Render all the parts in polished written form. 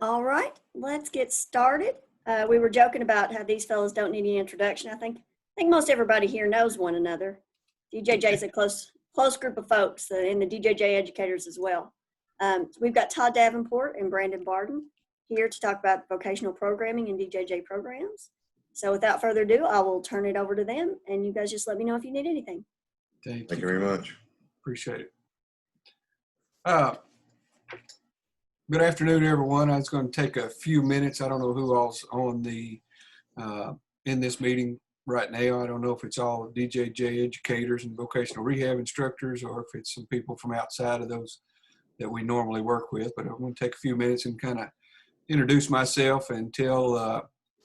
All right, let's get started. We were joking about how these fellows don't need any introduction. I think most everybody here knows one another. DJJ is a close group of folks, and the DJJ educators as well. We've got Todd Davenport and Brandon Bardin here to talk about vocational programming and DJJ programs. So without further ado, I will turn it over to them, and you guys just let me know if you need anything. Thank you very much. Appreciate it. Good afternoon, everyone. I was going to take a few minutes. I don't know who all's on the in this meeting right now. I don't know if it's all DJJ educators and vocational rehab instructors, or if it's some people from outside of those that we normally work with. But I'm going to take a few minutes and kind of introduce myself and tell a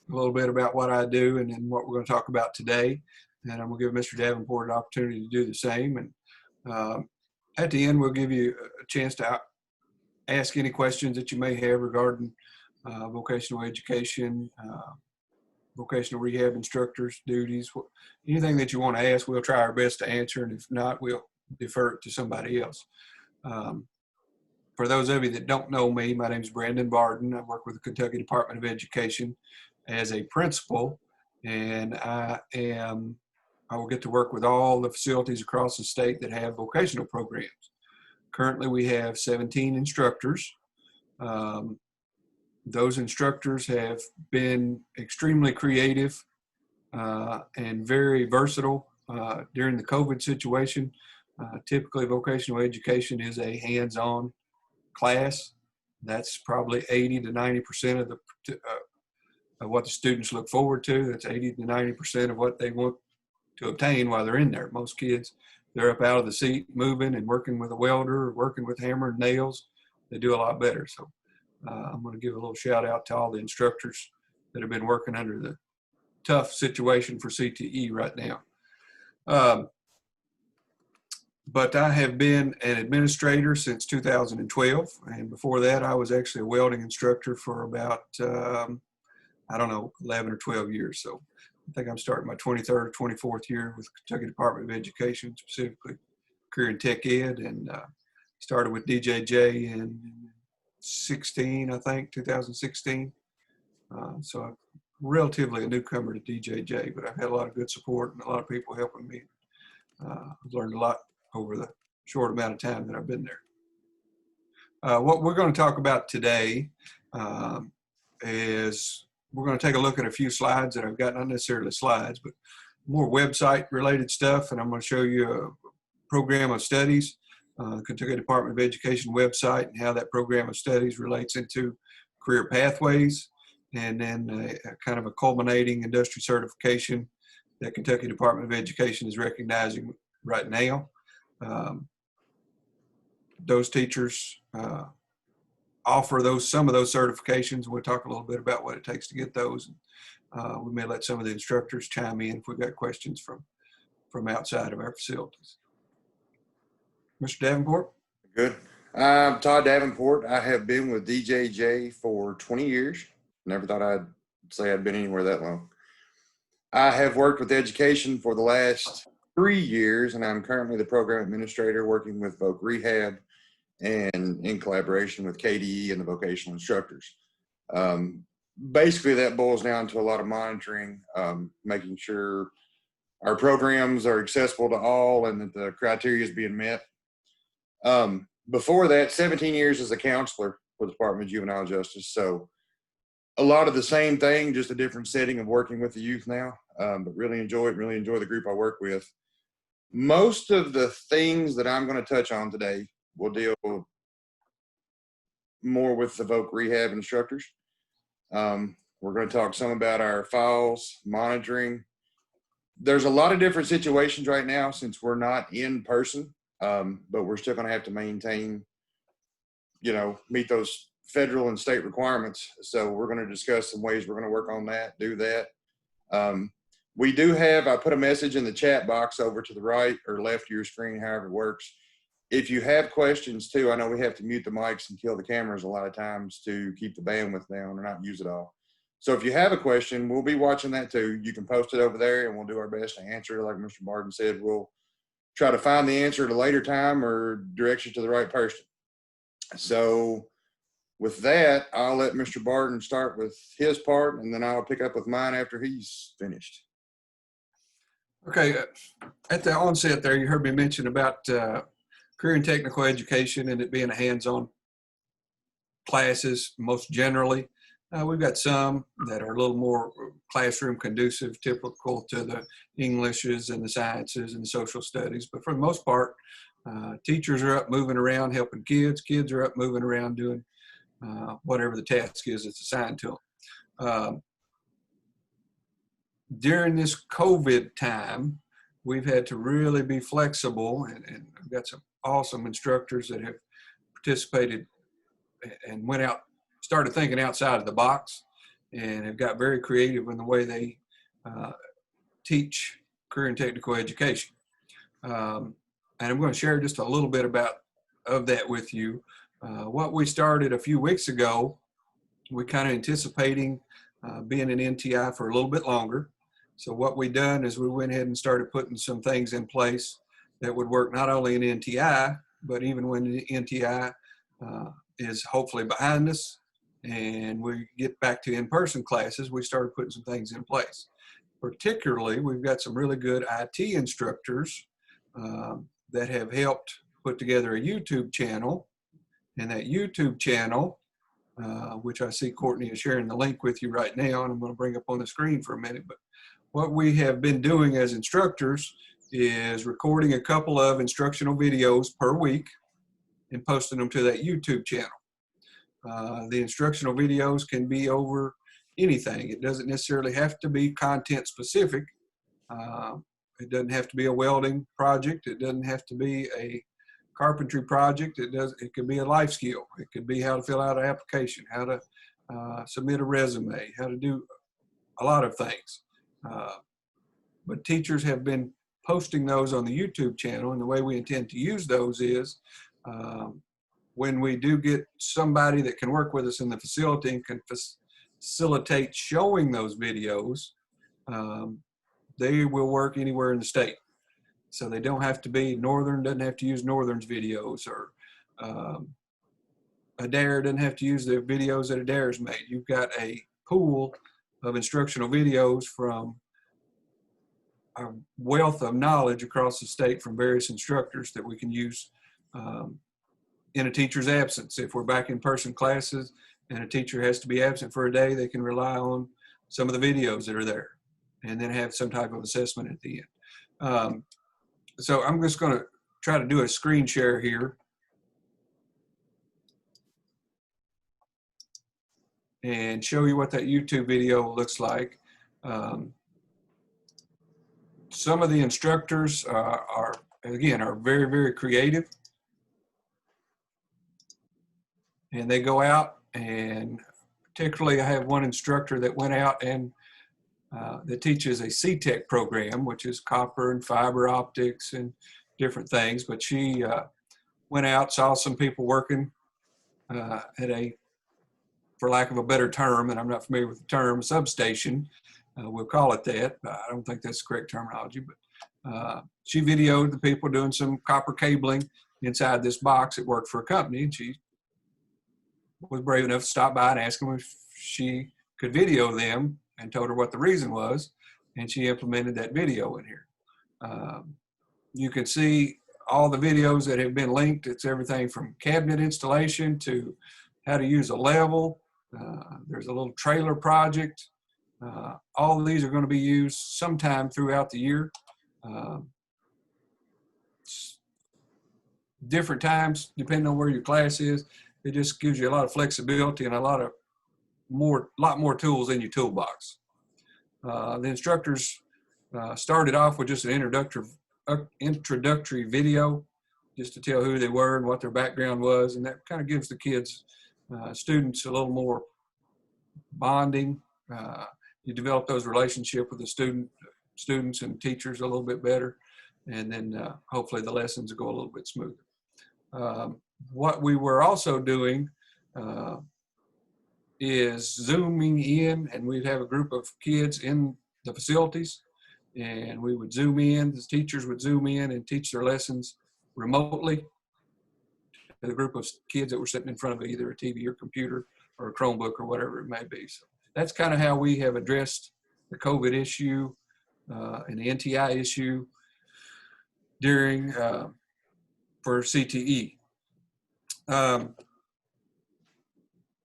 little bit about what I do and then what we're going to talk about today. And I'm going to give Mr. Davenport an opportunity to do the same. And at the end, we'll give you a chance to ask any questions that you may have regarding vocational education, vocational rehab instructors' duties, anything that you want to ask, we'll try our best to answer. And if not, we'll defer it to somebody else. For those of you that don't know me, my name is Brandon Bardin. I work with the Kentucky Department of Education as a principal, and I will get to work with all the facilities across the state that have vocational programs. Currently, we have 17 instructors. Those instructors have been extremely creative and very versatile during the COVID situation. Typically, vocational education is a hands-on class. That's probably 80 to 90% of what the students look forward to. That's 80 to 90% of what they want to obtain while they're in there. Most kids, they're up out of the seat, moving and working with a welder, or working with hammer and nails. They do a lot better. So I'm going to give a little shout out to all the instructors that have been working under the tough situation for CTE right now. But I have been an administrator since 2012. And before that, I was actually a welding instructor for about, 11 or 12 years. So I think I'm starting my 23rd or 24th year with the Kentucky Department of Education, specifically career in tech ed, and started with DJJ in 2016. So I'm relatively a newcomer to DJJ, but I've had a lot of good support and a lot of people helping me. I've learned a lot over the short amount of time that I've been there. What we're going to talk about today is we're going to take a look at a few slides that I've got, not necessarily slides, but more website related stuff. And I'm going to show you a program of studies, Kentucky Department of Education website, and how that program of studies relates into career pathways, and then a kind of a culminating industry certification that Kentucky Department of Education is recognizing right now. Those teachers offer some of those certifications. We'll talk a little bit about what it takes to get those. We may let some of the instructors chime in if we've got questions from outside of our facilities. Mr. Davenport? Good. I'm Todd Davenport. I have been with DJJ for 20 years. Never thought I'd say I'd been anywhere that long. I have worked with education for the last 3 years, and I'm currently the program administrator working with Voc Rehab and in collaboration with KDE and the vocational instructors. Basically, that boils down to a lot of monitoring, making sure our programs are accessible to all and that the criteria is being met. Before that, 17 years as a counselor for the Department of Juvenile Justice. So a lot of the same thing, just a different setting of working with the youth now, but really enjoy the group I work with. Most of the things that I'm going to touch on today will deal more with the Voc Rehab instructors. We're going to talk some about our files, monitoring. There's a lot of different situations right now since we're not in person, but we're still going to have to maintain, meet those federal and state requirements. So we're going to discuss some ways we're going to work on that, do that. We do have, I put a message in the chat box over to the right or left of your screen, however it works. If you have questions too, I know we have to mute the mics and kill the cameras a lot of times to keep the bandwidth down or not use it all. So if you have a question, we'll be watching that too. You can post it over there and we'll do our best to answer it. Like Mr. Bardin said, we'll try to find the answer at a later time or direct you to the right person. So with that, I'll let Mr. Bardin start with his part, and then I'll pick up with mine after he's finished. Okay, at the onset there, you heard me mention about career and technical education and it being a hands-on classes most generally. We've got some that are a little more classroom conducive, typical to the Englishes and the sciences and the social studies. But for the most part, teachers are up moving around helping kids. Kids are up moving around doing whatever the task is that's assigned to them. During this COVID time, we've had to really be flexible, and we've got some awesome instructors that have participated and went out, started thinking outside of the box, and have got very creative in the way they teach career and technical education. And I'm going to share just a little bit of that with you. What we started a few weeks ago, we're kind of anticipating being an NTI for a little bit longer. So what we done is we went ahead and started putting some things in place that would work not only in NTI, but even when the NTI is hopefully behind us and we get back to in-person classes, we started putting some things in place. Particularly, we've got some really good IT instructors that have helped put together a YouTube channel. And that YouTube channel, which I see Courtney is sharing the link with you right now, and I'm going to bring up on the screen for a minute. But what we have been doing as instructors is recording a couple of instructional videos per week and posting them to that YouTube channel. The instructional videos can be over anything. It doesn't necessarily have to be content specific. It doesn't have to be a welding project. It doesn't have to be a carpentry project. It could be a life skill. It could be how to fill out an application, how to submit a resume, how to do a lot of things. But teachers have been posting those on the YouTube channel, and the way we intend to use those is when we do get somebody that can work with us in the facility and can facilitate showing those videos, they will work anywhere in the state. So they don't have to be Northern, doesn't have to use Northern's videos, or Adair doesn't have to use the videos that Adair's made. You've got a pool of instructional videos from a wealth of knowledge across the state from various instructors that we can use in a teacher's absence. If we're back in person classes and a teacher has to be absent for a day, they can rely on some of the videos that are there and then have some type of assessment at the end. So I'm just going to try to do a screen share here. And show you what that YouTube video looks like. Some of the instructors are very, very creative. And they go out, and particularly I have one instructor that went out and that teaches a CTEC program, which is copper and fiber optics and different things. But she went out, saw some people working at a, for lack of a better term, and I'm not familiar with the term, substation. We'll call it that. I don't think that's the correct terminology, but she videoed the people doing some copper cabling inside this box that worked for a company, and she was brave enough to stop by and ask them if she could video them, and told her what the reason was, and she implemented that video in here. You can see all the videos that have been linked. It's everything from cabinet installation to how to use a level. There's a little trailer project. All of these are going to be used sometime throughout the year. Different times, depending on where your class is. It just gives you a lot of flexibility and a lot more tools in your toolbox. The instructors started off with just an introductory video, just to tell who they were and what their background was, and that kind of gives the kids, students, a little more bonding. You develop those relationships with the students and teachers a little bit better, and then hopefully the lessons will go a little bit smoother. What we were also doing is zooming in, and we'd have a group of kids in the facilities, and we would zoom in, the teachers would zoom in and teach their lessons remotely the group of kids that were sitting in front of either a TV or computer or a Chromebook or whatever it may be. So that's kind of how we have addressed the COVID issue and the NTI issue during for CTE.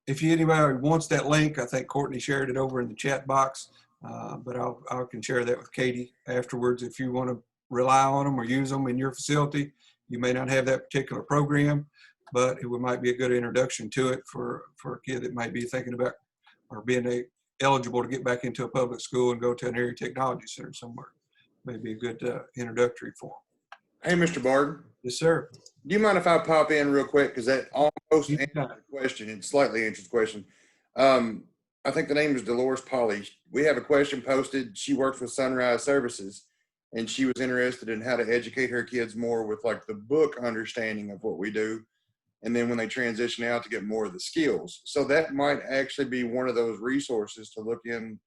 If anybody wants that link, I think Courtney shared it over in the chat box, but I can share that with Katie afterwards. If you want to rely on them or use them in your facility, you may not have that particular program, but it might be a good introduction to it for a kid that might be thinking about or being eligible to get back into a public school and go to an area technology center somewhere. Maybe a good introductory for them. Hey, Mr. Bardin. Yes, sir. Do you mind if I pop in real quick? Because that almost answers the question. It slightly answers the question. I think the name is Dolores Polly. We have a question posted. She works with Sunrise Services, and she was interested in how to educate her kids more with like the book understanding of what we do. And then when they transition out to get more of the skills. So that might actually be one of those resources to look in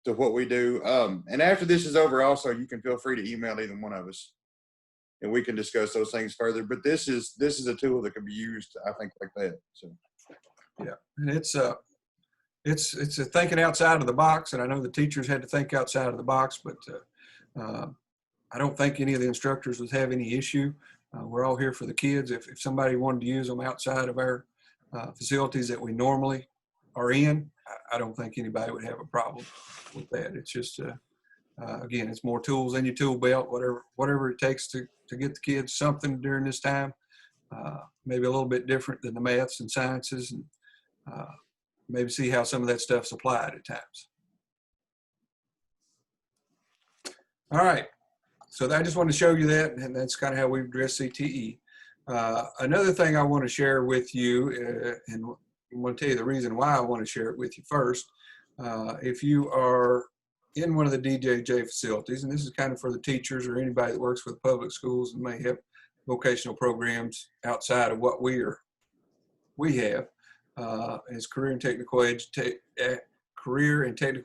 to what we do. And after this is over also, you can feel free to email either one of us and we can discuss those things further. But this is a tool that can be used, I think, like that. So yeah, and it's a thinking outside of the box, and I know the teachers had to think outside of the box, but I don't think any of the instructors would have any issue. We're all here for the kids. If somebody wanted to use them outside of our facilities that we normally are in, I don't think anybody would have a problem with that. It's just, again, it's more tools in your tool belt, whatever it takes to get the kids something during this time. Maybe a little bit different than the maths and sciences, and maybe see how some of that stuff's applied at times. All right. So I just wanted to show you that, and that's kind of how we address CTE. Another thing I want to share with you, and I want to tell you the reason why I want to share it with you first. If you are in one of the DJJ facilities, and this is kind of for the teachers or anybody that works with public schools and may have vocational programs outside of what we have, is Career and Technical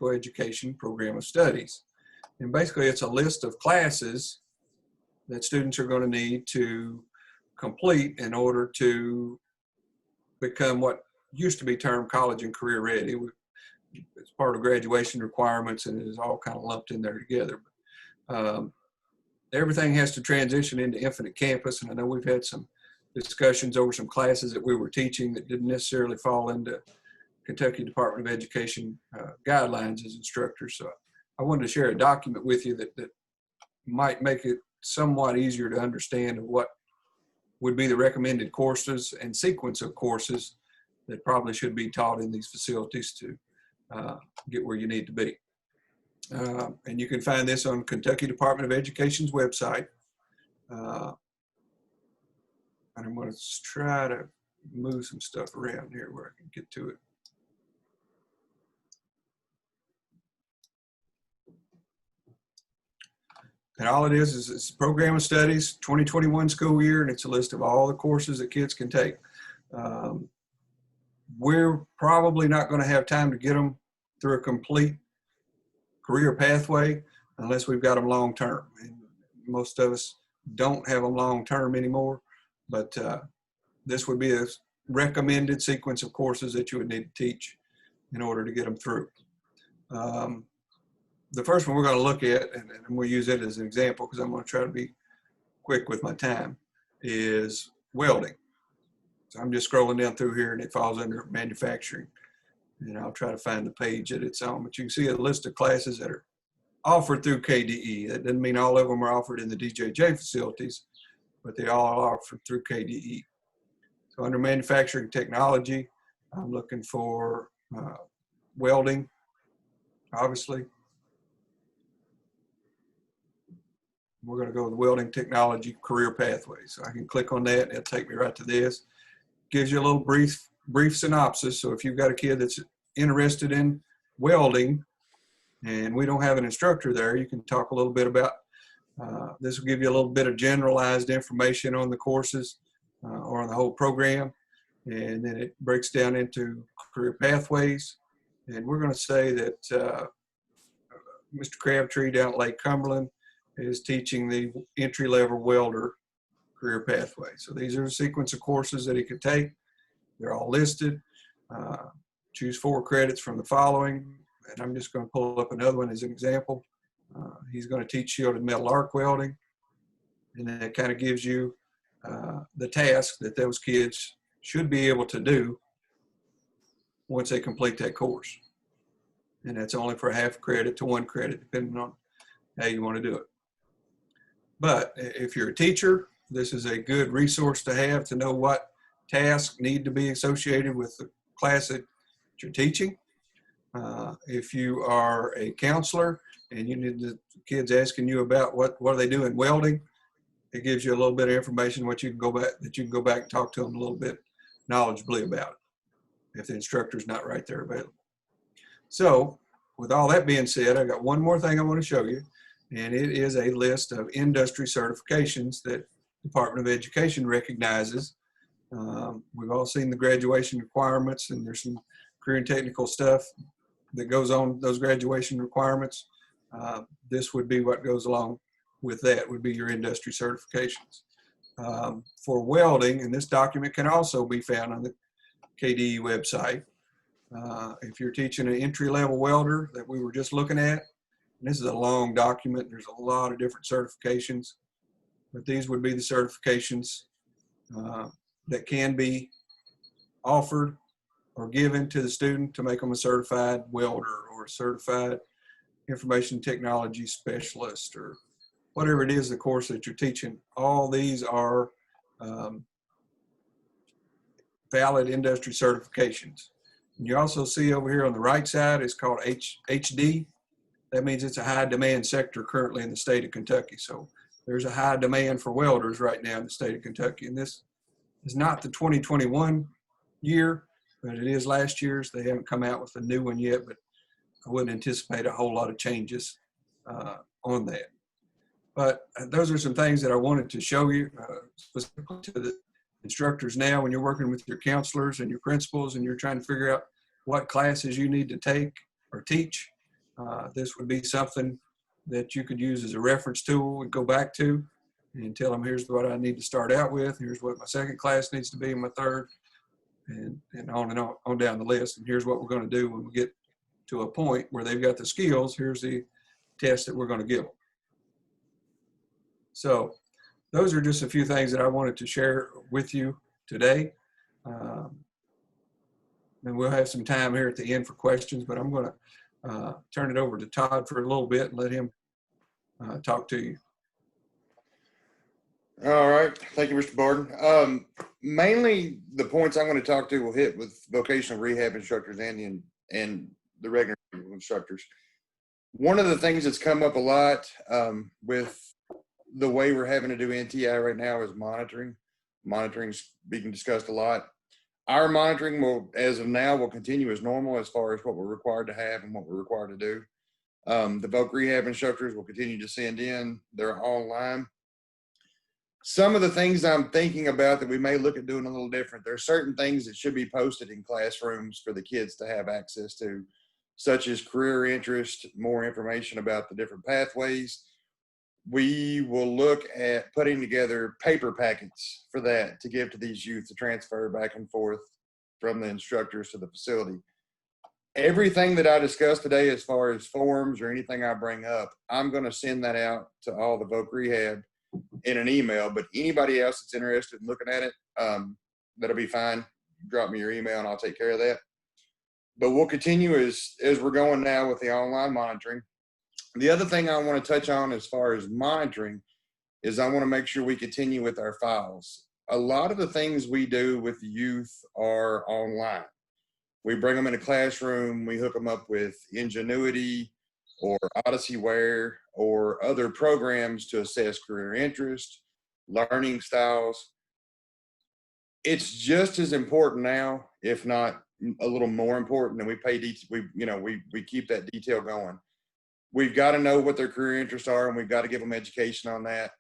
Education Program of Studies. And basically, it's a list of classes that students are going to need to complete in order to become what used to be termed college and career ready. It's part of graduation requirements, and it is all kind of lumped in there together. Everything has to transition into Infinite Campus, and I know we've had some discussions over some classes that we were teaching that didn't necessarily fall into Kentucky Department of Education guidelines as instructors. So I wanted to share a document with you that might make it somewhat easier to understand what would be the recommended courses and sequence of courses that probably should be taught in these facilities to get where you need to be. And you can find this on Kentucky Department of Education's website. And I'm going to try to move some stuff around here where I can get to it. And all it is it's a program of studies, 2021 school year, and it's a list of all the courses that kids can take. We're probably not going to have time to get them through a complete career pathway unless we've got them long-term. And most of us don't have them long-term anymore, but this would be a recommended sequence of courses that you would need to teach in order to get them through. The first one we're going to look at, and we'll use it as an example because I'm going to try to be quick with my time, is welding. So I'm just scrolling down through here and it falls under manufacturing. And I'll try to find the page that it's on. But you can see a list of classes that are offered through KDE. That doesn't mean all of them are offered in the DJJ facilities, but they all are offered through KDE. So under manufacturing technology, I'm looking for welding, obviously. We're going to go with welding technology career pathway. So I can click on that and it'll take me right to this. Gives you a little brief synopsis. So if you've got a kid that's interested in welding and we don't have an instructor there, you can talk a little bit about, this will give you a little bit of generalized information on the courses or on the whole program. And then it breaks down into career pathways. And we're going to say that Mr. Crabtree down at Lake Cumberland is teaching the entry-level welder career pathway. So these are a sequence of courses that he could take. They're all listed. Choose 4 credits from the following, and I'm just going to pull up another one as an example. He's going to teach shielded metal arc welding, and that kind of gives you the task that those kids should be able to do once they complete that course. And that's only for half credit to 1 credit, depending on how you want to do it. But if you're a teacher, this is a good resource to have to know what tasks need to be associated with the class that you're teaching. If you are a counselor and you need the kids asking you about what are they doing welding, it gives you a little bit of information what you can go back and talk to them a little bit knowledgeably about it if the instructor's not right there available. So with all that being said, I got one more thing I want to show you, and it is a list of industry certifications that Department of Education recognizes. We've all seen the graduation requirements, and there's some career and technical stuff that goes on those graduation requirements. This would be what goes along with that, would be your industry certifications. For welding, and this document can also be found on the KDE website. If you're teaching an entry-level welder that we were just looking at, and this is a long document, there's a lot of different certifications, but these would be the certifications that can be offered or given to the student to make them a certified welder or a certified information technology specialist or whatever it is the course that you're teaching. All these are valid industry certifications. And you also see over here on the right side, it's called HD. That means it's a high demand sector currently in the state of Kentucky. So there's a high demand for welders right now in the state of Kentucky. And this is not the 2021 year, but it is last year's. They haven't come out with a new one yet, but I wouldn't anticipate a whole lot of changes on that. But those are some things that I wanted to show you specifically to the instructors now when you're working with your counselors and your principals and you're trying to figure out what classes you need to take or teach. This would be something that you could use as a reference tool and go back to and tell them, here's what I need to start out with. Here's what my second class needs to be, my third, and on down the list. And here's what we're going to do when we get to a point where they've got the skills. Here's the test that we're going to give them. So those are just a few things that I wanted to share with you today. And we'll have some time here at the end for questions, but I'm going to turn it over to Todd for a little bit and let him talk to you. All right. Thank you, Mr. Bardin. Mainly the points I'm going to talk to will hit with vocational rehab instructors and the regular instructors. One of the things that's come up a lot with the way we're having to do NTI right now is monitoring. Monitoring's being discussed a lot. Our monitoring will, as of now, will continue as normal as far as what we're required to have and what we're required to do. The voc rehab instructors will continue to send in. They're online. Some of the things I'm thinking about that we may look at doing a little different. There are certain things that should be posted in classrooms for the kids to have access to, such as career interest, more information about the different pathways. We will look at putting together paper packets for that to give to these youth to transfer back and forth from the instructors to the facility. Everything that I discussed today as far as forms or anything I bring up, I'm going to send that out to all the voc rehab in an email, but anybody else that's interested in looking at it, that'll be fine. Drop me your email and I'll take care of that. But we'll continue as we're going now with the online monitoring. The other thing I want to touch on as far as monitoring is I want to make sure we continue with our files. A lot of the things we do with the youth are online. We bring them in a classroom, we hook them up with Ingenuity or OdysseyWare or other programs to assess career interest, learning styles. It's just as important now, if not a little more important, and we keep that detail going. We've got to know what their career interests are, and we've got to give them education on that.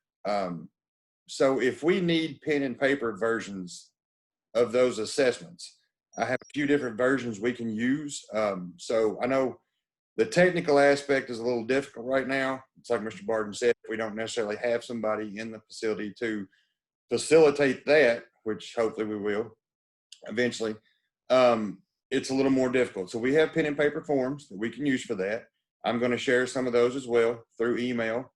So if we need pen and paper versions of those assessments, I have a few different versions we can use. So I know the technical aspect is a little difficult right now. It's like Mr. Bardin said, we don't necessarily have somebody in the facility to facilitate that, which hopefully we will eventually, it's a little more difficult. So we have pen and paper forms that we can use for that. I'm going to share some of those as well through email.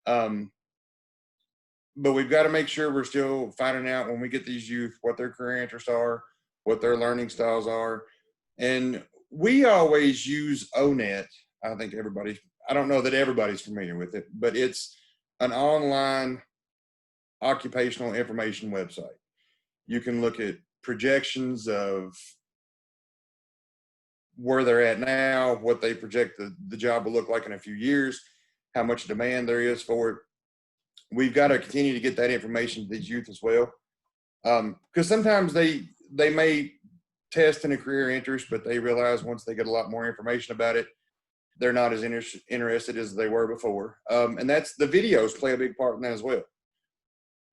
But we've got to make sure we're still finding out when we get these youth what their career interests are, what their learning styles are. And we always use ONET. I think I don't know that everybody's familiar with it, but it's an online occupational information website. You can look at projections of where they're at now, what they project the job will look like in a few years, how much demand there is for it. We've got to continue to get that information to these youth as well. Because sometimes they may test in a career interest, but they realize once they get a lot more information about it, they're not as interested as they were before. And that's the videos play a big part in that as well.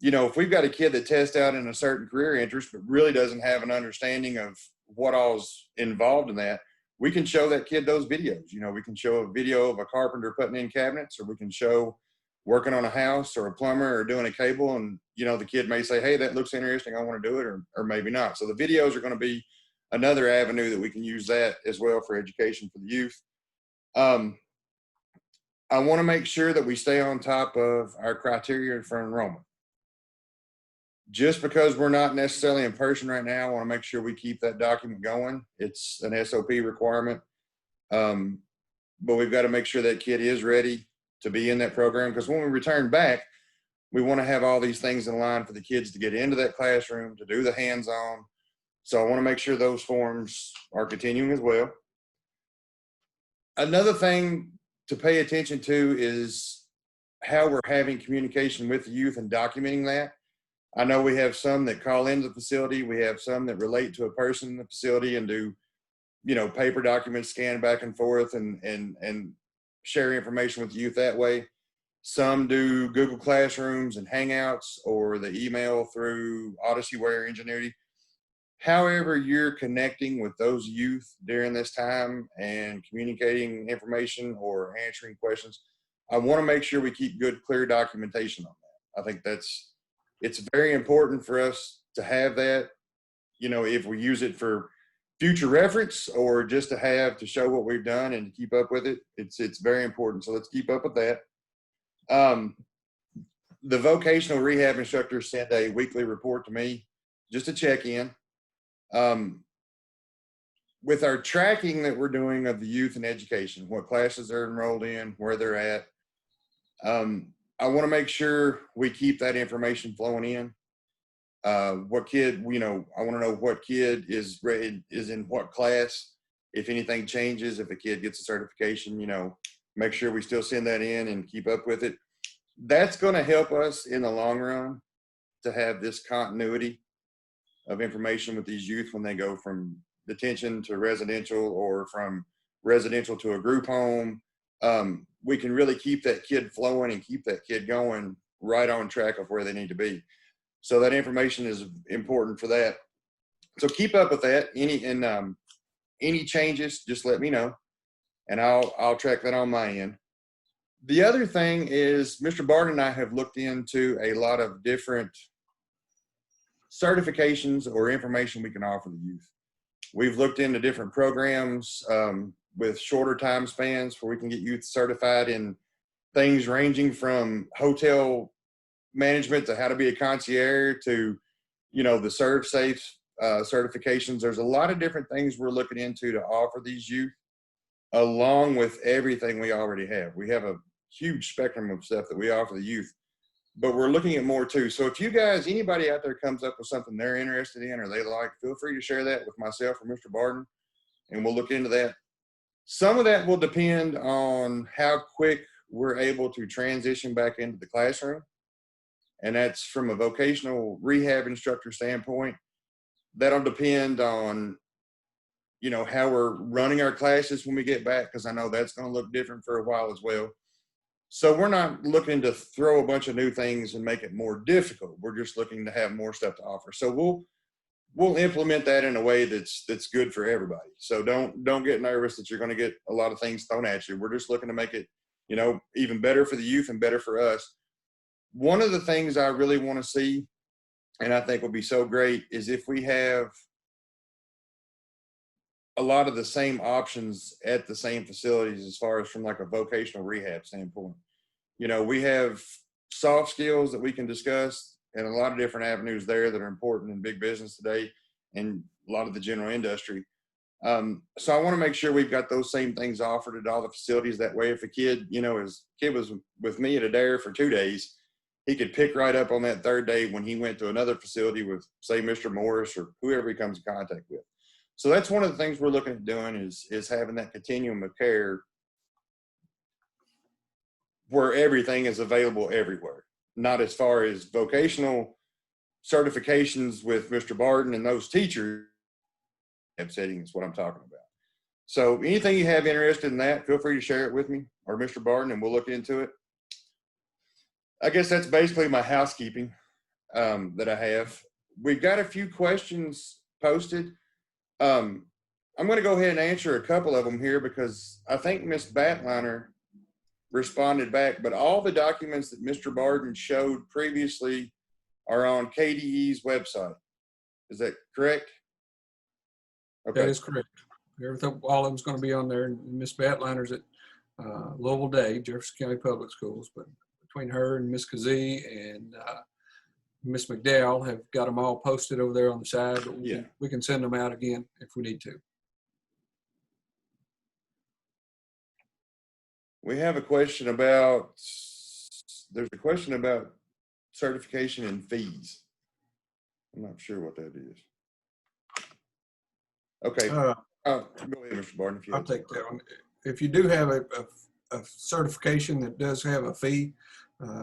You know, if we've got a kid that tests out in a certain career interest, but really doesn't have an understanding of what all's involved in that, we can show that kid those videos. You know, we can show a video of a carpenter putting in cabinets, or we can show working on a house, or a plumber, or doing a cable. And, you know, the kid may say, hey, that looks interesting, I want to do it, or maybe not. So the videos are going to be another avenue that we can use that as well for education for the youth. I want to make sure that we stay on top of our criteria for enrollment. Just because we're not necessarily in person right now, I want to make sure we keep that document going. It's an SOP requirement. But we've got to make sure that kid is ready to be in that program, because when we return back, we want to have all these things in line for the kids to get into that classroom, to do the hands-on. So I want to make sure those forms are continuing as well. Another thing to pay attention to is how we're having communication with the youth and documenting that. I know we have some that call into the facility. We have some that relate to a person in the facility and do, you know, paper documents, scan back and forth and share information with the youth that way. Some do Google Classrooms and Hangouts, or the email through Odysseyware Ingenuity. However you're connecting with those youth during this time and communicating information or answering questions, I want to make sure we keep good, clear documentation on that. I think it's very important for us to have that, you know, if we use it for future reference or just to show what we've done and to keep up with it. It's very important. So let's keep up with that. The vocational rehab instructors send a weekly report to me just to check in. With our tracking that we're doing of the youth and education, what classes they're enrolled in, where they're at, I want to make sure we keep that information flowing in. What kid, you know, I want to know what kid is in what class. If anything changes, if a kid gets a certification, you know, make sure we still send that in and keep up with it. That's going to help us in the long run to have this continuity of information with these youth when they go from detention to residential, or from residential to a group home. We can really keep that kid flowing and keep that kid going right on track of where they need to be. So that information is important for that. So keep up with that. Any changes, just let me know, and I'll track that on my end. The other thing is, Mr. Bardin and I have looked into a lot of different certifications or information we can offer the youth. We've looked into different programs with shorter time spans where we can get youth certified in things ranging from hotel management to how to be a concierge to, you know, the ServSafe certifications. There's a lot of different things we're looking into to offer these youth, along with everything we already have. We have a huge spectrum of stuff that we offer the youth, but we're looking at more too. So if you guys, anybody out there comes up with something they're interested in or they like, feel free to share that with myself or Mr. Bardin, and we'll look into that. Some of that will depend on how quick we're able to transition back into the classroom. And that's from a vocational rehab instructor standpoint. That'll depend on, you know, how we're running our classes when we get back, because I know that's going to look different for a while as well. So we're not looking to throw a bunch of new things and make it more difficult. We're just looking to have more stuff to offer. So we'll implement that in a way that's good for everybody. So don't get nervous that you're going to get a lot of things thrown at you. We're just looking to make it, you know, even better for the youth and better for us. One of the things I really want to see and I think would be so great, is if we have a lot of the same options at the same facilities as far as from like a vocational rehab standpoint. You know, we have soft skills that we can discuss and a lot of different avenues there that are important in big business today and a lot of the general industry. So I want to make sure we've got those same things offered at all the facilities. That way, if a kid, you know, his kid was with me at Adair for 2 days, he could pick right up on that third day when he went to another facility with, say, Mr. Morris or whoever he comes in contact with. So that's one of the things we're looking at doing is having that continuum of care where everything is available everywhere. Not as far as vocational certifications with Mr. Bardin and those teachers. Setting is what I'm talking about. So anything you have interested in that, feel free to share it with me or Mr. Bardin, and we'll look into it. I guess that's basically my housekeeping that I have. We've got a few questions posted. I'm going to go ahead and answer a couple of them here because I think Ms. Batliner responded back, but all the documents that Mr. Bardin showed previously are on KDE's website. Is that correct? Okay. That is correct. Everything, all of them's going to be on there. And Miss Batliner's at Louisville Day, Jefferson County Public Schools, but between her and Miss Kazee and Miss McDowell have got them all posted over there on the side, but we can send them out again if we need to. We have a question about, there's a question about certification and fees. I'm not sure what that is. Okay. Go ahead, Mr. Bardin. If you I'll take that one. If you do have a certification that does have a fee,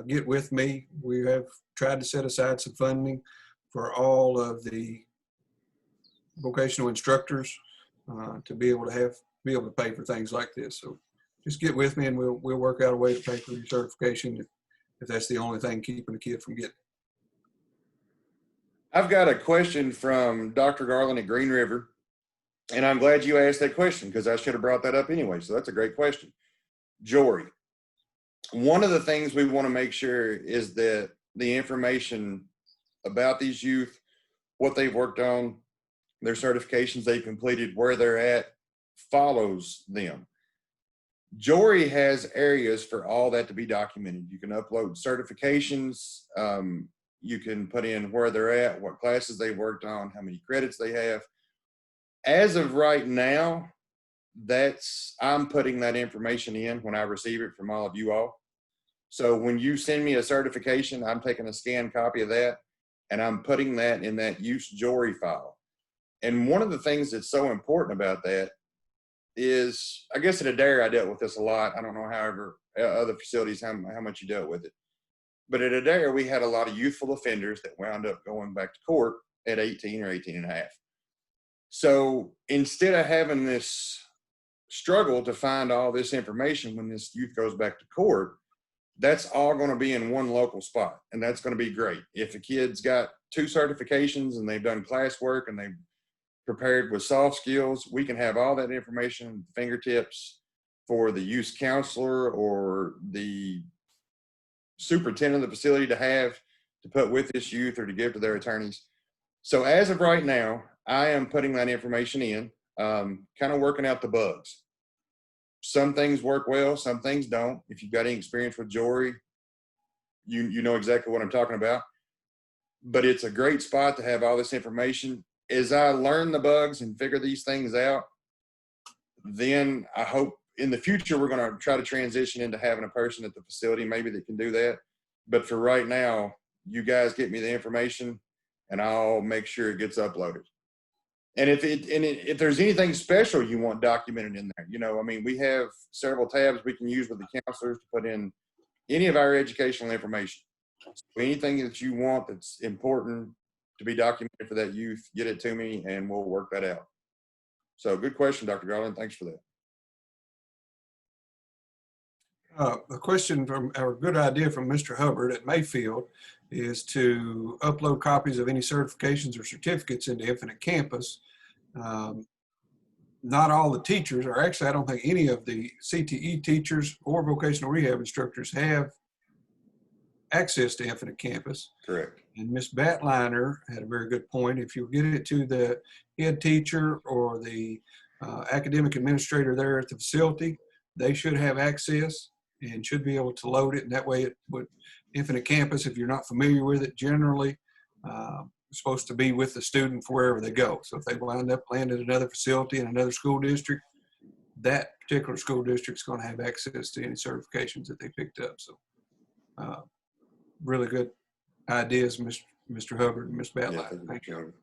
get with me. We have tried to set aside some funding for all of the vocational instructors to be able to pay for things like this. So just get with me and we'll work out a way to pay for your certification if that's the only thing keeping a kid from getting it. I've got a question from Dr. Garland at Green River. And I'm glad you asked that question because I should have brought that up anyway. So that's a great question. Jory, one of the things we want to make sure is that the information about these youth, what they've worked on, their certifications they've completed, where they're at, follows them. Jory has areas for all that to be documented. You can upload certifications. You can put in where they're at, what classes they worked on, how many credits they have. As of right now, I'm putting that information in when I receive it from all of you all. So when you send me a certification, I'm taking a scanned copy of that and I'm putting that in that use Jory file. And one of the things that's so important about that is, I guess at Adair, I dealt with this a lot. I don't know, however, other facilities, how much you dealt with it. But at Adair, we had a lot of youthful offenders that wound up going back to court at 18 or 18 and a half. So instead of having this struggle to find all this information when this youth goes back to court, that's all going to be in one local spot. And that's going to be great. If a kid's got 2 certifications and they've done classwork and they've prepared with soft skills, we can have all that information at the fingertips for the youth counselor or the superintendent of the facility to put with this youth or to give to their attorneys. So as of right now, I am putting that information in, kind of working out the bugs. Some things work well, some things don't. If you've got any experience with Jory, you know exactly what I'm talking about. But it's a great spot to have all this information. As I learn the bugs and figure these things out, then I hope in the future we're going to try to transition into having a person at the facility maybe that can do that. But for right now, you guys get me the information and I'll make sure it gets uploaded. And if there's anything special you want documented in there, you know, I mean, we have several tabs we can use with the counselors to put in any of our educational information. So anything that you want that's important to be documented for that youth, get it to me and we'll work that out. So good question, Dr. Garland. Thanks for that. A question from our good idea from Mr. Hubbard at Mayfield is to upload copies of any certifications or certificates into Infinite Campus. Not all the teachers, or actually I don't think any of the CTE teachers or vocational rehab instructors have access to Infinite Campus. Correct. And Ms. Batliner had a very good point. If you get it to the head teacher or the academic administrator there at the facility, they should have access and should be able to load it. And that way it would, Infinite Campus, if you're not familiar with it, generally supposed to be with the student wherever they go. So if they wind up landing at another facility in another school district, that particular school district's going to have access to any certifications that they picked up. So really good ideas, Mr. Hubbard and Ms. Batliner. Thank you.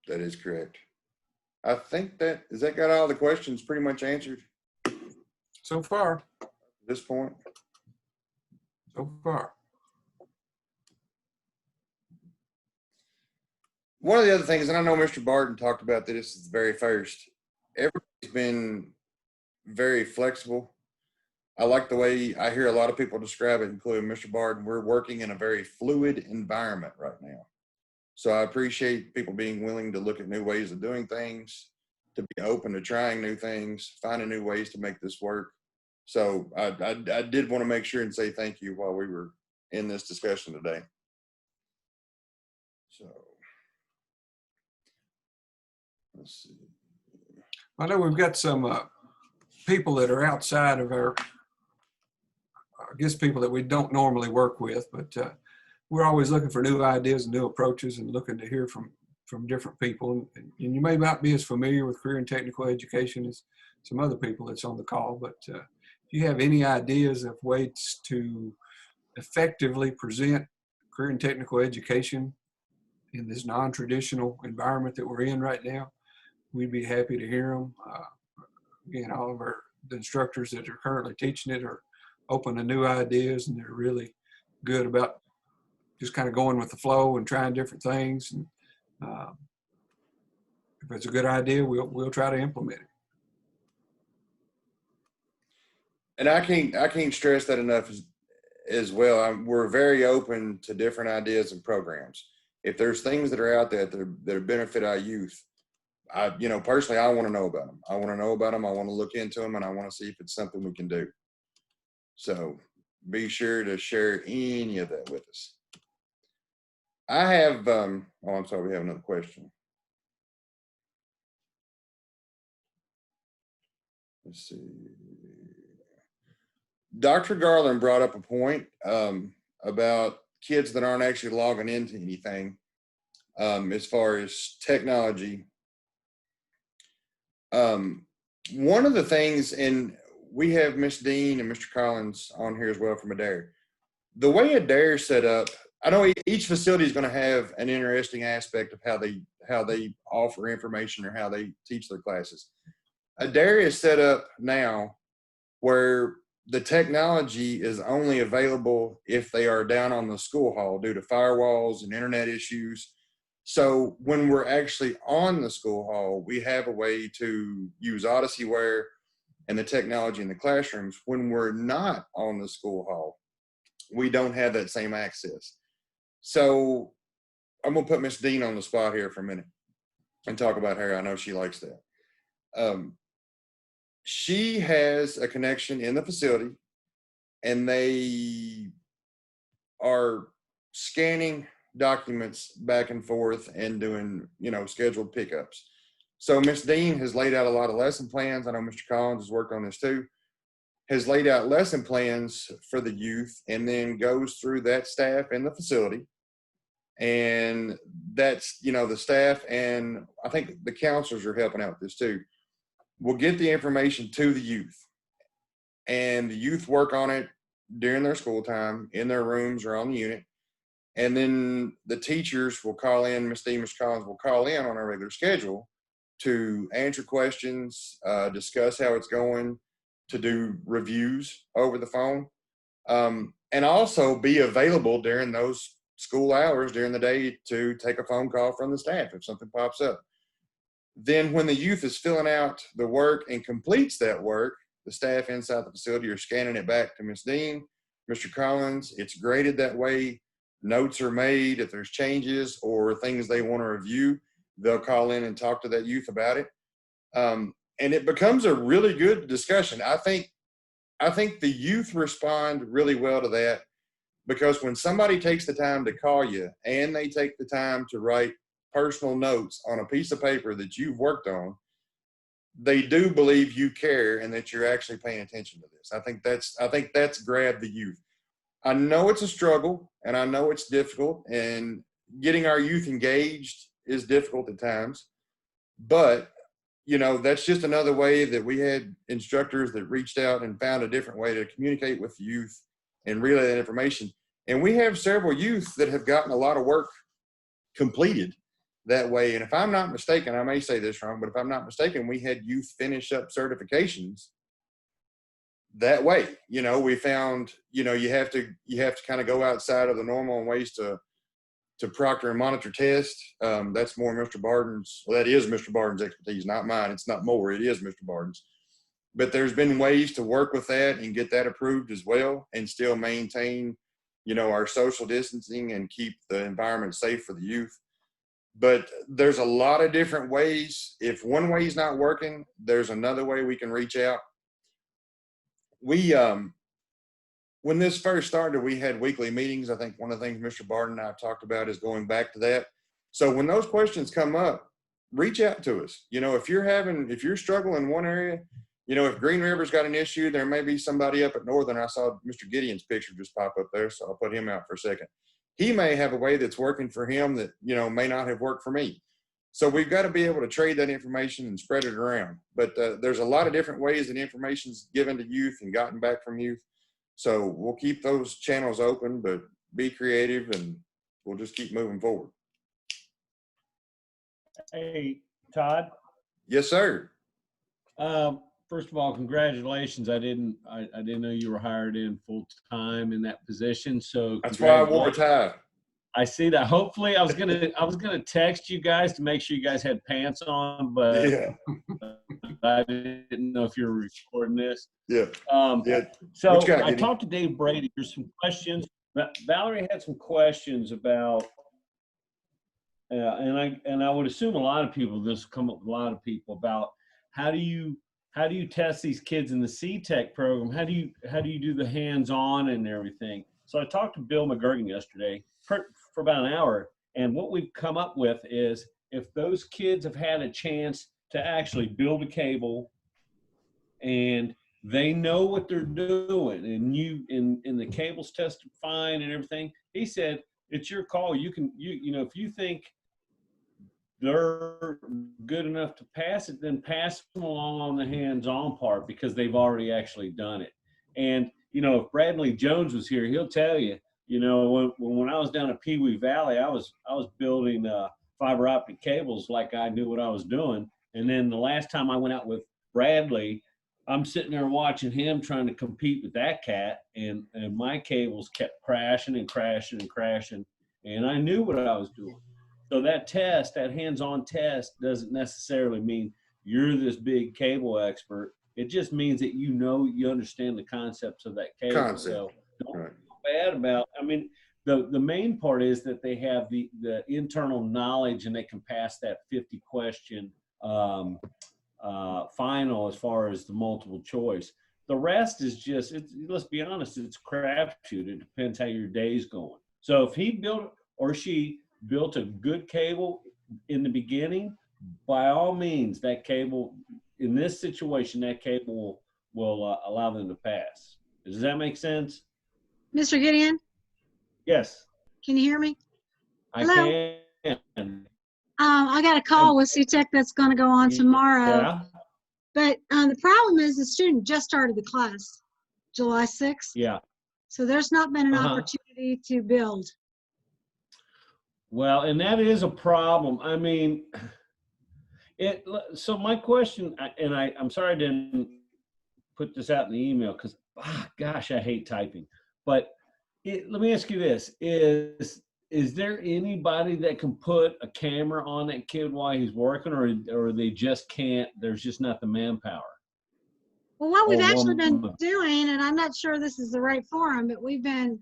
That is correct. I think that got all the questions pretty much answered So far. at this point. So far. One of the other things, and I know Mr. Bardin talked about this at the very first, everybody's been very flexible. I like the way I hear a lot of people describe it, including Mr. Bardin. We're working in a very fluid environment right now. So I appreciate people being willing to look at new ways of doing things, to be open to trying new things, finding new ways to make this work. So I did want to make sure and say thank you while we were in this discussion today. So let's see. I know we've got some people that are outside of our, I guess, people that we don't normally work with, but we're always looking for new ideas and new approaches and looking to hear from different people. And you may not be as familiar with career and technical education as some other people that's on the call, but if you have any ideas of ways to effectively present career and technical education in this non-traditional environment that we're in right now, we'd be happy to hear them. Again, all of the instructors that are currently teaching it are open to new ideas, and they're really good about just kind of going with the flow and trying different things. And if it's a good idea, we'll try to implement it. And I can't stress that enough as well. We're very open to different ideas and programs. If there's things that are out there that benefit our youth, personally, I want to know about them. I want to know about them. I want to look into them, and I want to see if it's something we can do. So be sure to share any of that with us. I have, I'm sorry, we have another question. Let's see. Dr. Garland brought up a point about kids that aren't actually logging into anything as far as technology. One of the things, and we have Miss Dean and Mr. Collins on here as well from Adair. The way Adair is set up, I know each facility is going to have an interesting aspect of how they offer information or how they teach their classes. Adair is set up now where the technology is only available if they are down on the school hall due to firewalls and internet issues. So when we're actually on the school hall, we have a way to use Odysseyware and the technology in the classrooms. When we're not on the school hall, we don't have that same access. So I'm going to put Miss Dean on the spot here for a minute and talk about her. I know she likes that. She has a connection in the facility, and they are scanning documents back and forth and doing, scheduled pickups. So Miss Dean has laid out a lot of lesson plans. I know Mr. Collins has worked on this too, has laid out lesson plans for the youth, and then goes through that staff in the facility. And that's, the staff, and I think the counselors are helping out with this too. We'll get the information to the youth, and the youth work on it during their school time in their rooms or on the unit. And then the teachers will call in, Ms. Dean, Mr. Collins will call in on a regular schedule to answer questions, discuss how it's going, to do reviews over the phone, and also be available during those school hours during the day to take a phone call from the staff if something pops up. Then when the youth is filling out the work and completes that work, the staff inside the facility are scanning it back to Ms. Dean, Mr. Collins. It's graded that way. Notes are made. If there's changes or things they want to review, they'll call in and talk to that youth about it. And it becomes a really good discussion. I think I think the youth respond really well to that, because when somebody takes the time to call you and they take the time to write personal notes on a piece of paper that you've worked on, they do believe you care and that you're actually paying attention to this. I think that's grabbed the youth. I know it's a struggle and I know it's difficult, and getting our youth engaged is difficult at times, but you know, that's just another way that we had instructors that reached out and found a different way to communicate with the youth and relay that information. And we have several youth that have gotten a lot of work completed that way. And if I'm not mistaken, I may say this wrong, but if I'm not mistaken, we had youth finish up certifications that way. You know, we found, you know, you have to kind of go outside of the normal ways to proctor and monitor test. That's more Mr. Bardin's, well, that is Mr. Bardin's expertise, not mine. It's not more, it is Mr. Bardin's. But there's been ways to work with that and get that approved as well, and still maintain, you know, our social distancing and keep the environment safe for the youth. But there's a lot of different ways. If one way is not working, there's another way we can reach out. We, when this first started, we had weekly meetings. I think one of the things Mr. Bardin and I have talked about is going back to that. So when those questions come up, reach out to us. You know, if you're struggling in one area, you know, if Green River's got an issue, there may be somebody up at Northern. I saw Mr. Gideon's picture just pop up there, so I'll put him out for a second. He may have a way that's working for him that, you know, may not have worked for me. So we've got to be able to trade that information and spread it around. But there's a lot of different ways that information's given to youth and gotten back from youth. So we'll keep those channels open, but be creative, and we'll just keep moving forward. Hey, Todd. Yes, sir. First of all, congratulations. I didn't know you were hired in full time in that position. So that's why I wore a tie. I see that. Hopefully, I was gonna text you guys to make sure you guys had pants on, but yeah. I didn't know if you were recording this. Yeah. Yeah. So I talked to Dave Brady. There's some questions. Valerie had some questions about, and I would assume a lot of people, this come up with a lot of people about how do you test these kids in the C-Tech program? How do you do the hands-on and everything? So I talked to Bill McGurgan yesterday for about an hour, and what we've come up with is if those kids have had a chance to actually build a cable and they know what they're doing, and the cable's tested fine and everything, he said it's your call. You know, if you think they're good enough to pass it, then pass them along on the hands-on part, because they've already actually done it. And you know, if Bradley Jones was here, he'll tell you, you know, when I was down at Pee Wee Valley, I was building fiber optic cables like I knew what I was doing. And then the last time I went out with Bradley, I'm sitting there watching him trying to compete with that cat, and my cables kept crashing and crashing and crashing, and I knew what I was doing. So that test, that hands-on test, doesn't necessarily mean you're this big cable expert. It just means that you know, you understand the concepts of that cable. So don't feel bad about, I mean, the main part is that they have the internal knowledge and they can pass that 50 question final as far as the multiple choice. The rest is just, let's be honest, it's crapshoot. It depends how your day's going. So if he built or she built a good cable in the beginning, by all means, that cable, in this situation, that cable will allow them to pass. Does that make sense? Mr. Gideon? Yes. Can you hear me? Hello? I can. I got a call with C-Tech that's going to go on tomorrow. Yeah. But the problem is the student just started the class July 6th. Yeah. So there's not been an opportunity to build. Well, and that is a problem. I mean, so my question, and I'm sorry I didn't put this out in the email because, gosh, I hate typing. But let me ask you this: is there anybody that can put a camera on that kid while he's working, or they just can't? There's just not the manpower. Well, what we've actually been doing, and I'm not sure this is the right forum, but we've been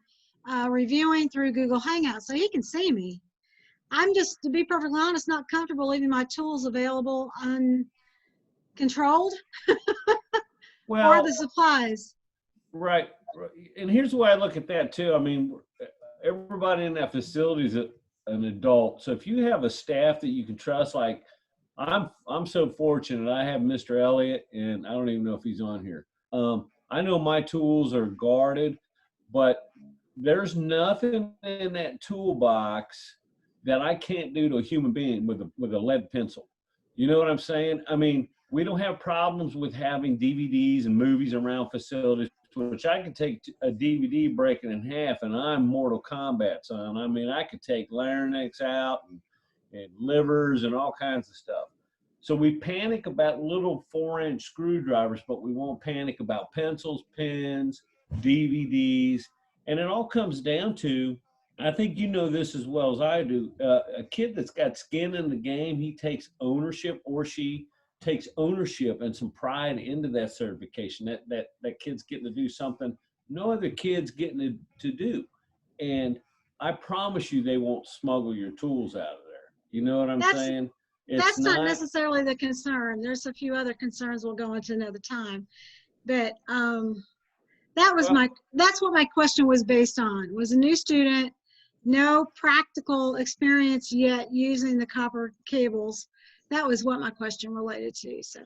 reviewing through Google Hangouts, so he can see me. I'm just, to be perfectly honest, not comfortable leaving my tools available uncontrolled or the supplies. Right. And here's the way I look at that too. I mean, everybody in that facility is an adult. So if you have a staff that you can trust, like I'm so fortunate. I have Mr. Elliott, and I don't even know if he's on here. I know my tools are guarded, but there's nothing in that toolbox that I can't do to a human being with a lead pencil. You know what I'm saying? I mean, we don't have problems with having DVDs and movies around facilities, which I could take a DVD, break it in half, and I'm Mortal Kombat, son. I mean, I could take larynx out and livers and all kinds of stuff. So we panic about little 4-inch screwdrivers, but we won't panic about pencils, pens, DVDs. And it all comes down to, I think you know this as well as I do, a kid that's got skin in the game, he takes ownership, or she takes ownership and some pride into that certification. That kid's getting to do something no other kid's getting to do. And I promise you they won't smuggle your tools out of there. You know what I'm saying? That's not necessarily the concern. There's a few other concerns we'll go into another time. But that's what my question was based on. Was a new student, no practical experience yet using the copper cables. That was what my question related to. So.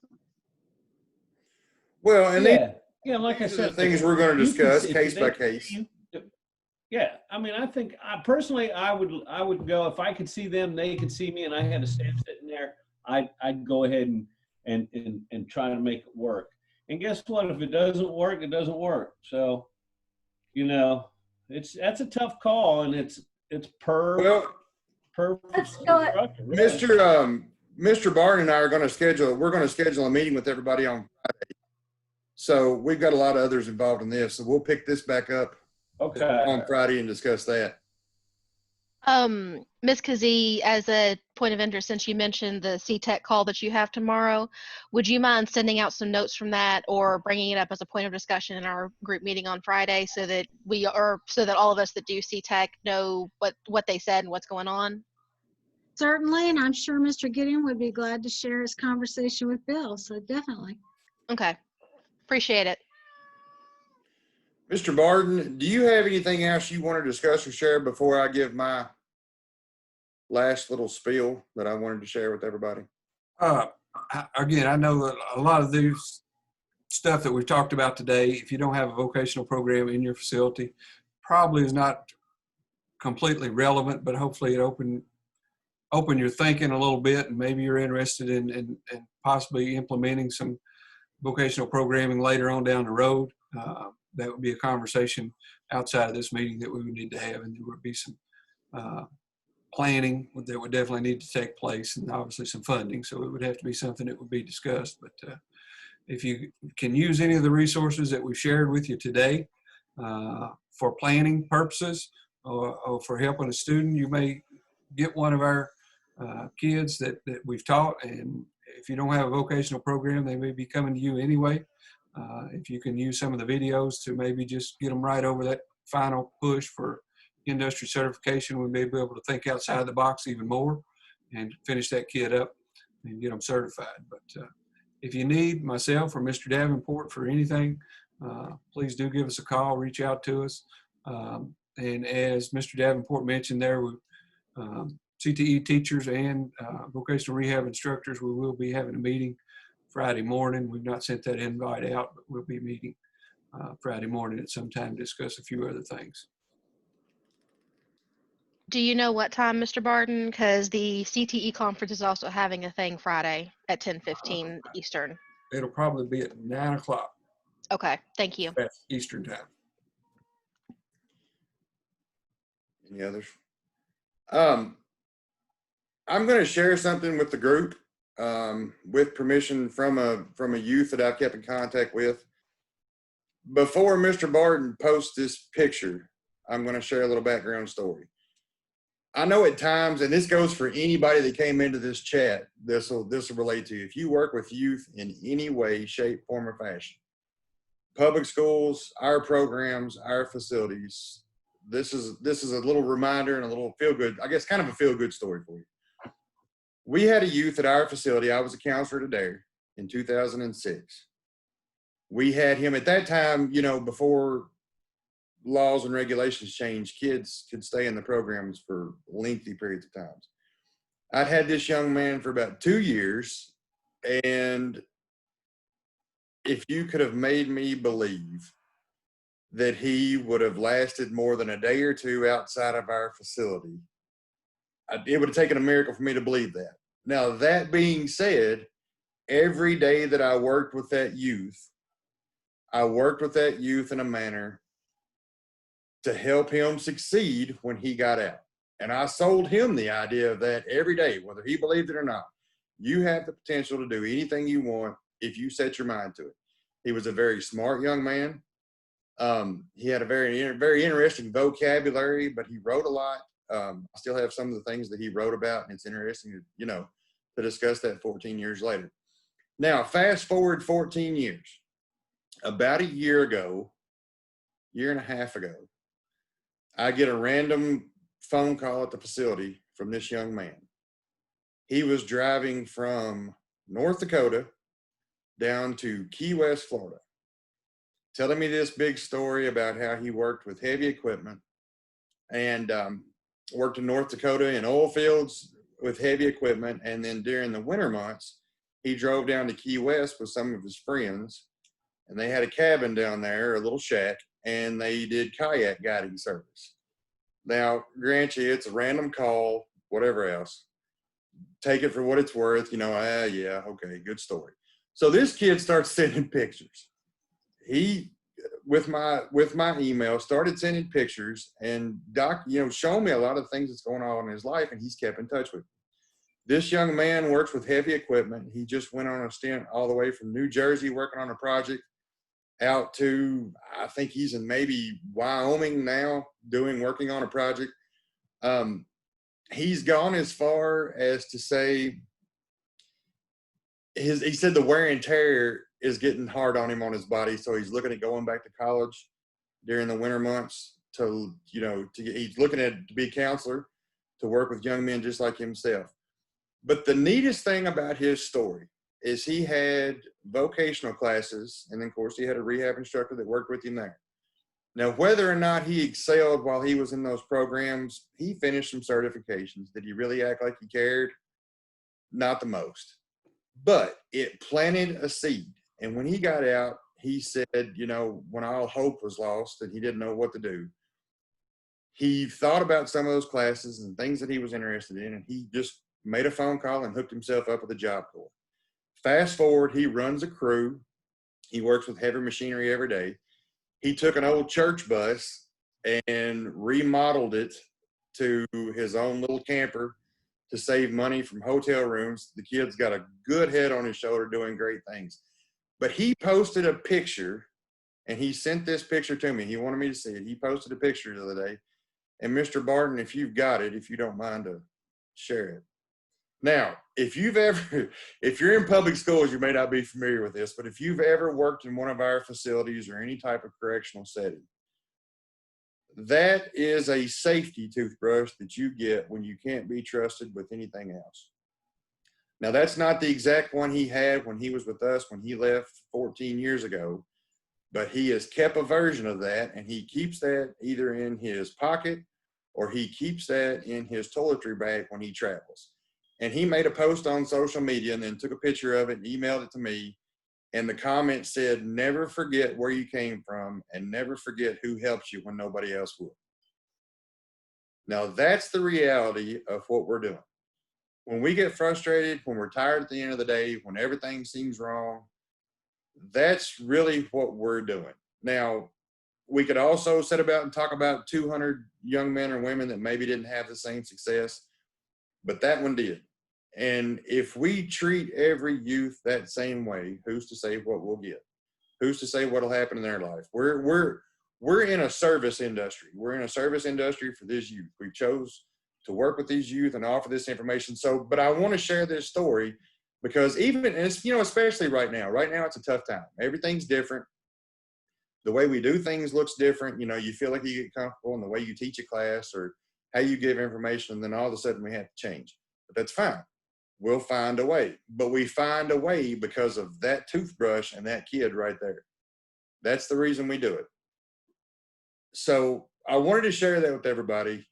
Well, and yeah, like I said, the things we're going to discuss case by case. Yeah, I mean, I think personally, I would go if I could see them, they could see me, and I had a staff sitting there. I'd go ahead and try to make it work. And guess what? If it doesn't work, it doesn't work. So, you know, that's a tough call, and it's per. Well, Let's go ahead. Mr. Bardin and I are going to schedule a meeting with everybody on Friday. So we've got a lot of others involved in this. So we'll pick this back up on Friday and discuss that. Ms. Kazee, as a point of interest, since you mentioned the CTEC call that you have tomorrow, would you mind sending out some notes from that or bringing it up as a point of discussion in our group meeting on Friday so that all of us that do CTEC know what they said and what's going on? Certainly, and I'm sure Mr. Gideon would be glad to share his conversation with Bill, so definitely. Okay, appreciate it. Mr. Bardin, do you have anything else you want to discuss or share before I give my last little spiel that I wanted to share with everybody? Again, I know that a lot of these stuff that we've talked about today, if you don't have a vocational program in your facility, probably is not completely relevant, but hopefully it open your thinking a little bit, and maybe you're interested in possibly implementing some vocational programming later on down the road. That would be a conversation outside of this meeting that we would need to have, and there would be some planning that would definitely need to take place, and obviously some funding. So it would have to be something that would be discussed. But if you can use any of the resources that we've shared with you today for planning purposes or for helping a student, you may get one of our kids that we've taught, and if you don't have a vocational program, they may be coming to you anyway. If you can use some of the videos to maybe just get them right over that final push for industry certification, we may be able to think outside the box even more and finish that kid up and get them certified. But if you need myself or Mr. Davenport for anything, please do give us a call, reach out to us. And as Mr. Davenport mentioned there, CTE teachers and vocational rehab instructors, we will be having a meeting Friday morning. We've not sent that invite out, but we'll be meeting Friday morning at some time to discuss a few other things. Do you know what time, Mr. Bardin? Because the CTE conference is also having a thing Friday at 10:15 Eastern. It'll probably be at 9 o'clock. Okay, thank you. That's Eastern time. Any others? I'm going to share something with the group with permission from a youth that I've kept in contact with. Before Mr. Bardin posts this picture, I'm going to share a little background story. I know at times, and this goes for anybody that came into this chat, this will relate to you. If you work with youth in any way, shape, form, or fashion, public schools, our programs, our facilities, this is a little reminder and a little feel-good, I guess kind of a feel-good story for you. We had a youth at our facility. I was a counselor at Adair in 2006. We had him at that time, you know, before laws and regulations changed, kids could stay in the programs for lengthy periods of time. I'd had this young man for about 2 years, and if you could have made me believe that he would have lasted more than a day or two outside of our facility, it would have taken a miracle for me to believe that. Now, that being said, every day that I worked with that youth, I worked with that youth in a manner to help him succeed when he got out. And I sold him the idea of that every day, whether he believed it or not. You have the potential to do anything you want if you set your mind to it. He was a very smart young man. He had a very interesting vocabulary, but he wrote a lot. I still have some of the things that he wrote about, and it's interesting, you know, to discuss that 14 years later. Now, fast forward 14 years. About a year ago, year and a half ago, I get a random phone call at the facility from this young man. He was driving from North Dakota down to Key West, Florida, telling me this big story about how he worked with heavy equipment and worked in North Dakota in oil fields with heavy equipment. And then during the winter months, he drove down to Key West with some of his friends, and they had a cabin down there, a little shack, and they did kayak guiding service. Now, grant you, it's a random call, whatever else. Take it for what it's worth, you know, yeah, okay, good story. So this kid starts sending pictures. He, with my email, started sending pictures and showing me a lot of things that's going on in his life, and he's kept in touch with me. This young man works with heavy equipment. He just went on a stint all the way from New Jersey working on a project out to, I think he's in maybe Wyoming now working on a project. He's gone as far as to say he said the wear and tear is getting hard on him on his body. So he's looking at going back to college during the winter months he's looking at to be a counselor, to work with young men just like himself. But the neatest thing about his story is he had vocational classes, and then of course he had a rehab instructor that worked with him there. Now, whether or not he excelled while he was in those programs, he finished some certifications. Did he really act like he cared? Not the most. But it planted a seed. And when he got out, he said, you know, when all hope was lost and he didn't know what to do, he thought about some of those classes and things that he was interested in, and he just made a phone call and hooked himself up with a Job Corps. Fast forward, he runs a crew. He works with heavy machinery every day. He took an old church bus and remodeled it to his own little camper to save money from hotel rooms. The kid's got a good head on his shoulder doing great things. But he posted a picture, and he sent this picture to me. He wanted me to see it. He posted a picture the other day. And Mr. Bardin, if you've got it, if you don't mind to share it. Now, if you're in public schools, you may not be familiar with this, but if you've ever worked in one of our facilities or any type of correctional setting, that is a safety toothbrush that you get when you can't be trusted with anything else. Now, that's not the exact one he had when he was with us when he left 14 years ago, but he has kept a version of that, and he keeps that either in his pocket or he keeps that in his toiletry bag when he travels. And he made a post on social media and then took a picture of it and emailed it to me. And the comment said, never forget where you came from and never forget who helped you when nobody else would. Now, that's the reality of what we're doing. When we get frustrated, when we're tired at the end of the day, when everything seems wrong, that's really what we're doing. Now, we could also sit about and talk about 200 young men or women that maybe didn't have the same success, but that one did. And if we treat every youth that same way, who's to say what we'll get? Who's to say what'll happen in their life? We're in a service industry. We're in a service industry for this youth. We chose to work with these youth and offer this information. So, but I want to share this story because especially right now it's a tough time. Everything's different. The way we do things looks different. You feel like you get comfortable in the way you teach a class or how you give information, and then all of a sudden we have to change. But that's fine. We'll find a way. But we find a way because of that toothbrush and that kid right there. That's the reason we do it. So I wanted to share that with everybody.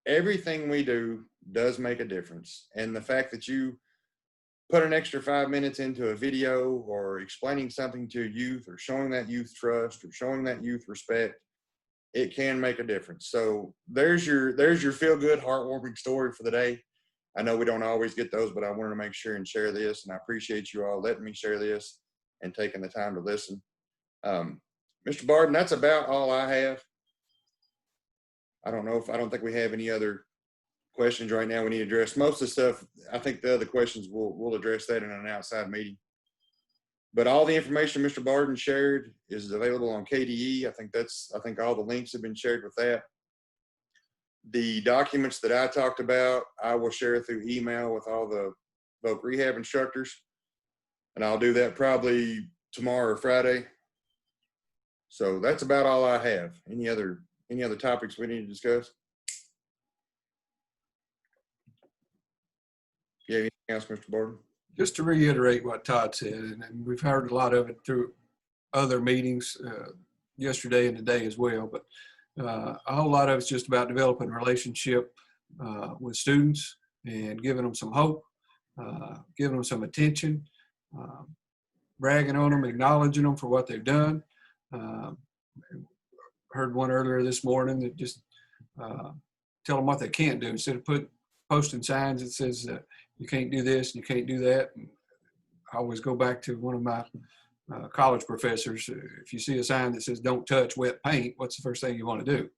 Everything we do does make a difference. And the fact that you put an extra 5 minutes into a video or explaining something to youth or showing that youth trust or showing that youth respect, it can make a difference. So there's your feel good, heartwarming story for the day. I know we don't always get those, but I wanted to make sure and share this. And I appreciate you all letting me share this and taking the time to listen. Mr. Bardin, that's about all I have. I don't think we have any other questions right now we need to address. Most of the stuff, I think the other questions, we'll address that in an outside meeting. But all the information Mr. Bardin shared is available on KDE. I think all the links have been shared with that. The documents that I talked about, I will share through email with all the voc rehab instructors. And I'll do that probably tomorrow or Friday. So that's about all I have. Any other topics we need to discuss? You have anything else, Mr. Bardin? Just to reiterate what Todd said, and we've heard a lot of it through other meetings yesterday and today as well, but a whole lot of it's just about developing a relationship with students and giving them some hope, giving them some attention, bragging on them, acknowledging them for what they've done. Heard one earlier this morning that just tell them what they can't do instead of posting signs that says you can't do this and you can't do that. And I always go back to one of my college professors. If you see a sign that says don't touch wet paint, what's the first thing you want to do?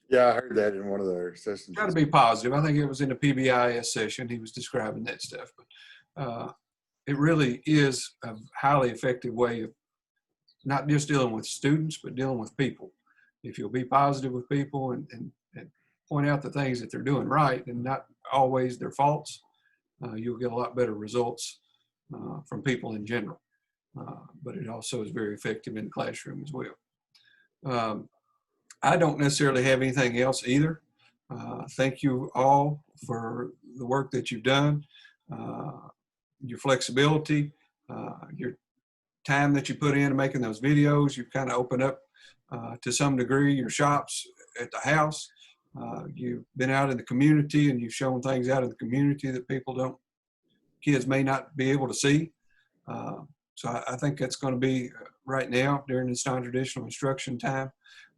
Yeah, I heard that in one of their sessions. Try to be positive. I think it was in the PBIS session. He was describing that stuff. But it really is a highly effective way of not just dealing with students, but dealing with people. If you'll be positive with people and point out the things that they're doing right and not always their faults, you'll get a lot better results from people in general. But it also is very effective in the classroom as well. I don't necessarily have anything else either. Thank you all for the work that you've done, your flexibility, your time that you put into making those videos. You've kind of opened up to some degree your shops at the house. You've been out in the community and you've shown things out in the community that kids may not be able to see. So I think that's going to be right now during this non-traditional instruction time,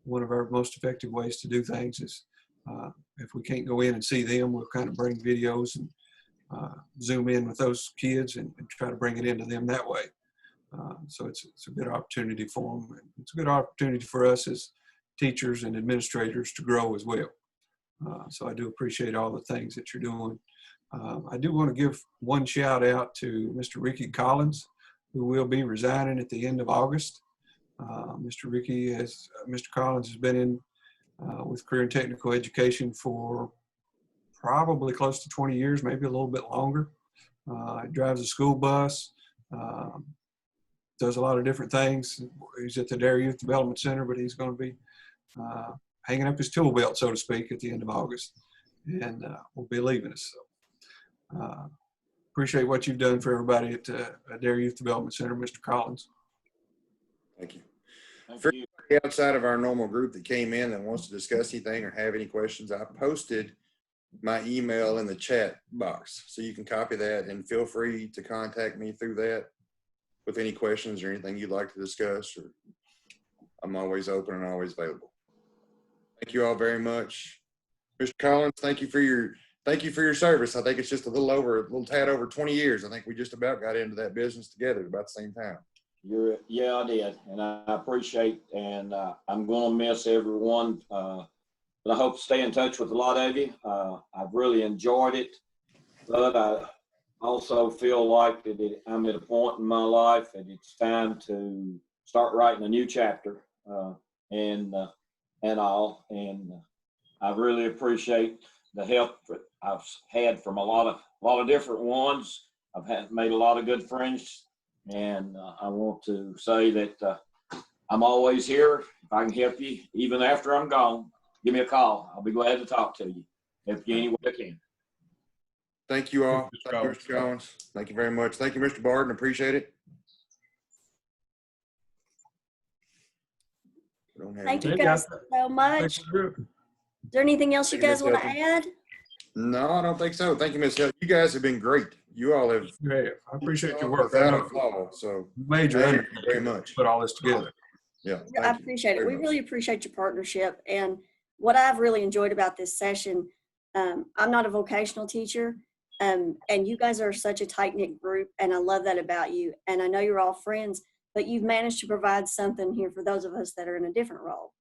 one of our most effective ways to do things is if we can't go in and see them, we'll kind of bring videos and zoom in with those kids and try to bring it into them that way. So it's a good opportunity for them. It's a good opportunity for us as teachers and administrators to grow as well. So I do appreciate all the things that you're doing. I do want to give one shout out to Mr. Ricky Collins, who will be resigning at the end of August. Mr. Collins has been in with career and technical education for probably close to 20 years, maybe a little bit longer. He drives a school bus, does a lot of different things. He's at the Dare Youth Development Center, but he's going to be hanging up his tool belt, so to speak, at the end of August, and will be leaving us. So, appreciate what you've done for everybody at Dare Youth Development Center, Mr. Collins. Thank you. For anybody outside of our normal group that came in that wants to discuss anything or have any questions, I posted my email in the chat box, so you can copy that and feel free to contact me through that with any questions or anything you'd like to discuss. Or I'm always open and always available. Thank you all very much. Mr. Collins, thank you for your service. I think it's just a little tad over 20 years. I think we just about got into that business together at about the same time. Yeah, I did, and I appreciate, and I'm going to miss everyone, but I hope to stay in touch with a lot of you. I've really enjoyed it, but I also feel like that I'm at a point in my life that it's time to start writing a new chapter, and I really appreciate the help that I've had from a lot of different ones. I've made a lot of good friends. And I want to say that I'm always here. If I can help you, even after I'm gone, give me a call. I'll be glad to talk to you. Help you any way I can. Thank you all. Thank you, Mr. Collins. Thank you very much. Thank you, Mr. Bardin. Appreciate it. We don't have Thank you any. guys so much. Thanks Is for the group. there anything else you Thank you, guys Miss want to Hilton. add? No, I don't think so. Thank you, Miss Hill. You guys have been great. You all have You have. I appreciate your work. I without a know flaw. So major thank you effort very to much. put all this together. Yeah, I thank you appreciate it. very We much. really appreciate your partnership. And what I've really enjoyed about this session, I'm not a vocational teacher, and you guys are such a tight-knit group, and I love that about you. And I know you're all friends, but you've managed to provide something here for those of us that are in a different role.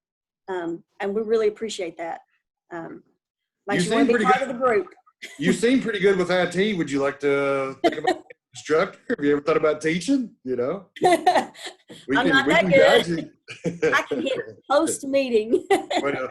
And we really appreciate that. Makes you want to be part of the group. You seem pretty good with IT. Would you like to think about being an instructor? Have you ever thought about teaching? You know, I'm not that guide good. you. I can hit host meeting. Well,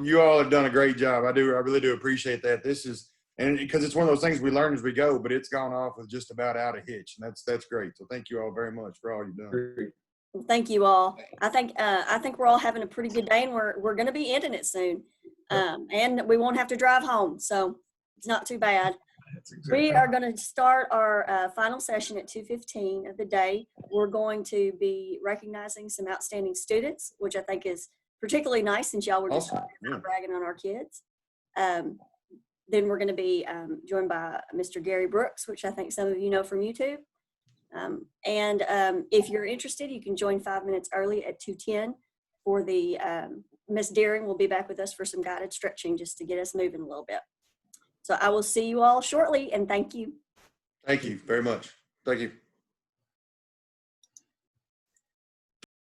you all have done a great job. I really do appreciate that. This is, and because it's one of those things we learn as we go, but it's gone off with just about out of hitch, and that's great. So thank you all very much for all you've done. Well, thank you all. I think we're all having a pretty good day, and we're going to be ending it soon, and we won't have to drive home, so it's not too bad. We are going to start our final session at 2:15 of the day. We're going to be recognizing some outstanding students, which I think is particularly nice since y'all were just Awesome. bragging on our kids. Then we're going to be joined by Mr. Gary Brooks, which I think some of you know from YouTube. If you're interested, you can join 5 minutes early at 2:10 for the Miss Deering will be back with us for some guided stretching just to get us moving a little bit. So I will see you all shortly, and thank you. Thank you very much. Thank you.